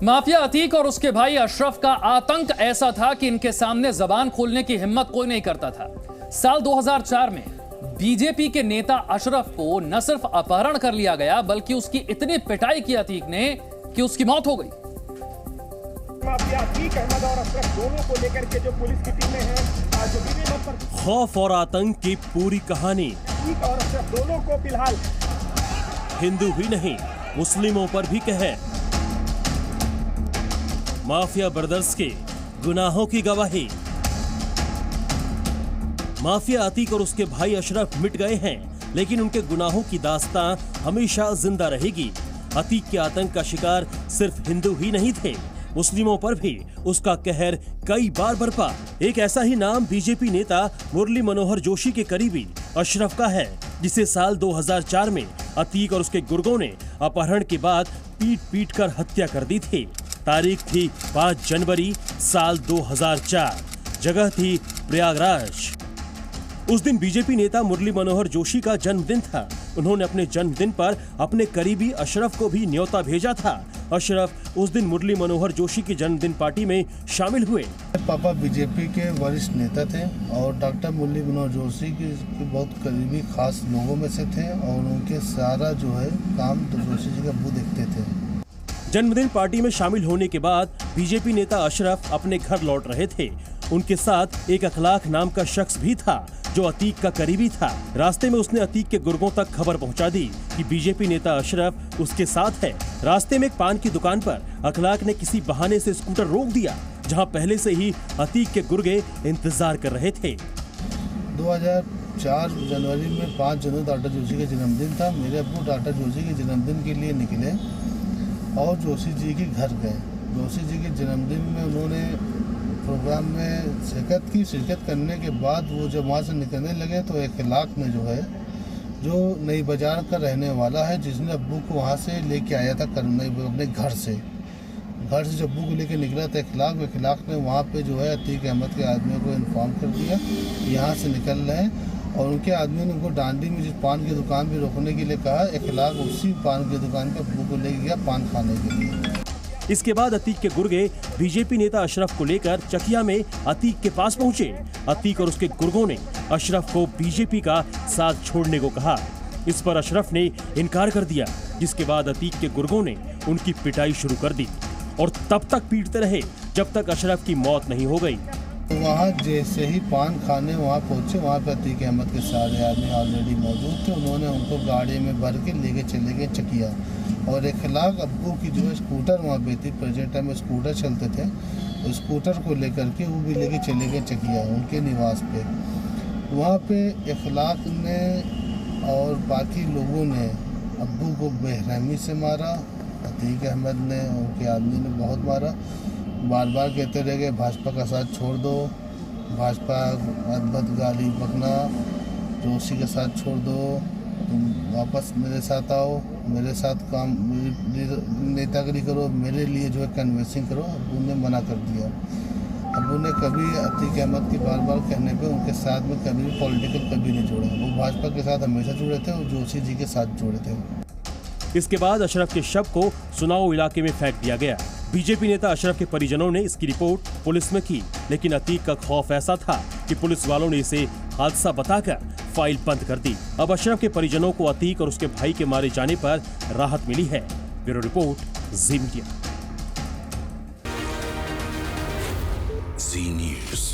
Mafia Atiq और उसके भाई अशरफ का आतंक ऐसा था कि इनके सामने जबान खोलने की हिम्मत कोई नहीं करता था। साल 2004 में बीजेपी के नेता अशरफ को न सिर्फ अपहरण कर लिया गया बल्कि उसकी इतनी पिटाई की अतीक ने कि उसकी मौत हो गई। माफिया अतीक अहमद और अशरफ दोनों को लेकर के जो पुलिस की टीमें हैं, जो विभिन्न पर खौफ और आतंक की पूरी कहानी। अतीक और अशरफ दोनों को फिलहाल हिंदू ही नहीं मुस्लिमों पर भी कहर। माफिया ब्रदर्स के गुनाहों की गवाही। माफिया अतीक और उसके भाई अशरफ मिट गए हैं, लेकिन उनके गुनाहों की दास्तां हमेशा जिंदा रहेगी। अतीक के आतंक का शिकार सिर्फ हिंदू ही नहीं थे, मुस्लिमों पर भी उसका कहर कई बार बरपा। एक ऐसा ही नाम बीजेपी नेता मुरली मनोहर जोशी के करीबी अशरफ का है, जिसे साल 2004 में अतीक और उसके गुर्गों ने अपहरण के बाद पीट कर हत्या कर दी थी। तारीख थी 5 जनवरी साल 2004। जगह थी प्रयागराज। उस दिन बीजेपी नेता मुरली मनोहर जोशी का जन्मदिन था। उन्होंने अपने जन्मदिन पर अपने करीबी अशरफ को भी न्योता भेजा था। अशरफ उस दिन मुरली मनोहर जोशी की जन्मदिन पार्टी में शामिल हुए। पापा बीजेपी के वरिष्ठ नेता थे और डॉक्टर मुरली मनोहर जोशी के बहुत करीबी खास लोगों में से थे और उनके सारा जो है काम तो जोशी जी का वो देखते थे। जन्मदिन पार्टी में शामिल होने के बाद बीजेपी नेता अशरफ अपने घर लौट रहे थे। उनके साथ एक अखलाक नाम का शख्स भी था जो अतीक का करीबी था। रास्ते में उसने अतीक के गुर्गों तक खबर पहुंचा दी कि बीजेपी नेता अशरफ उसके साथ है। रास्ते में एक पान की दुकान पर अखलाक ने किसी बहाने से स्कूटर रोक दिया, जहां पहले से ही अतीक के गुर्गे इंतजार कर रहे थे। 2004 जनवरी में 5 जनवरी डॉक्टर जोशी का जन्मदिन था। मेरे अब्बू डॉक्टर जोशी के जन्मदिन के लिए निकले और जोशी जी के घर गए। जोशी जी के जन्मदिन में उन्होंने प्रोग्राम में शिरकत करने के बाद वो जब वहाँ से निकलने लगे तो एक इलाक में जो है, जो नई बाजार का रहने वाला है, जिसने अब्बू को वहाँ से लेके आया था अपने घर से जब अब्बू को लेके निकला था इखलाक ने वहाँ पे जो है अतीक अहमद के आदमी को इन्फॉर्म कर दिया यहाँ से निकल रहे हैं और उनके आदमी ने उनको डांडी में जिस पान की दुकान पे रोकने के लिए कहा। इखलाक उसी पान की दुकान पे अब्बू को लेके गया पान खाने के लिए। इसके बाद अतीक के गुर्गे बीजेपी नेता अशरफ को लेकर चकिया में अतीक के पास पहुंचे। अतीक और उसके गुर्गों ने अशरफ को बीजेपी का साथ छोड़ने को कहा। इस पर अशरफ ने इनकार कर दिया, जिसके बाद अतीक के गुर्गों ने उनकी पिटाई शुरू कर दी और तब तक पीटते रहे जब तक अशरफ की मौत नहीं हो गई। वहाँ जैसे ही पान खाने वहाँ पहुँचे, वहाँ पर अतीक अहमद के सारे आदमी ऑलरेडी मौजूद थे। उन्होंने उनको गाड़ी में भर के लेके चले गए चकिया और इखलाक अब्बू की जो स्कूटर वहाँ पे थी, प्रेजेंट टाइम में स्कूटर चलते थे, उस स्कूटर को लेकर के वो भी लेके चले गए चकिया उनके निवास पे। वहाँ पे इखलाक ने और बाकी लोगों ने अब्बू को बेरहमी से मारा। अतीक अहमद ने उनके आदमी ने बहुत मारा। बार बार कहते रह गए भाजपा का साथ छोड़ दो, भाजपा अदबद गाली बकना, जोशी का साथ छोड़ दो, तुम वापस मेरे साथ आओ, मेरे साथ काम नेतागिरी करो, मेरे लिए जो है कन्वेंसिंग करो। अब्बू ने मना कर दिया। अब्बू ने कभी अतीक अहमद के बार बार कहने पे उनके साथ में कभी भी पॉलिटिकल कभी नहीं जोड़ा। वो भाजपा के साथ हमेशा जुड़े थे और जोशी जी के साथ जुड़े थे। इसके बाद अशरफ के शव को सुनाओ इलाके में फेंक दिया गया। बीजेपी नेता अशरफ के परिजनों ने इसकी रिपोर्ट पुलिस में की, लेकिन अतीक का खौफ ऐसा था कि पुलिस वालों ने इसे हादसा बताकर फाइल बंद कर दी। अब अशरफ के परिजनों को अतीक और उसके भाई के मारे जाने पर राहत मिली है। ब्यूरो रिपोर्ट, जी मीडिया। जी न्यूज़।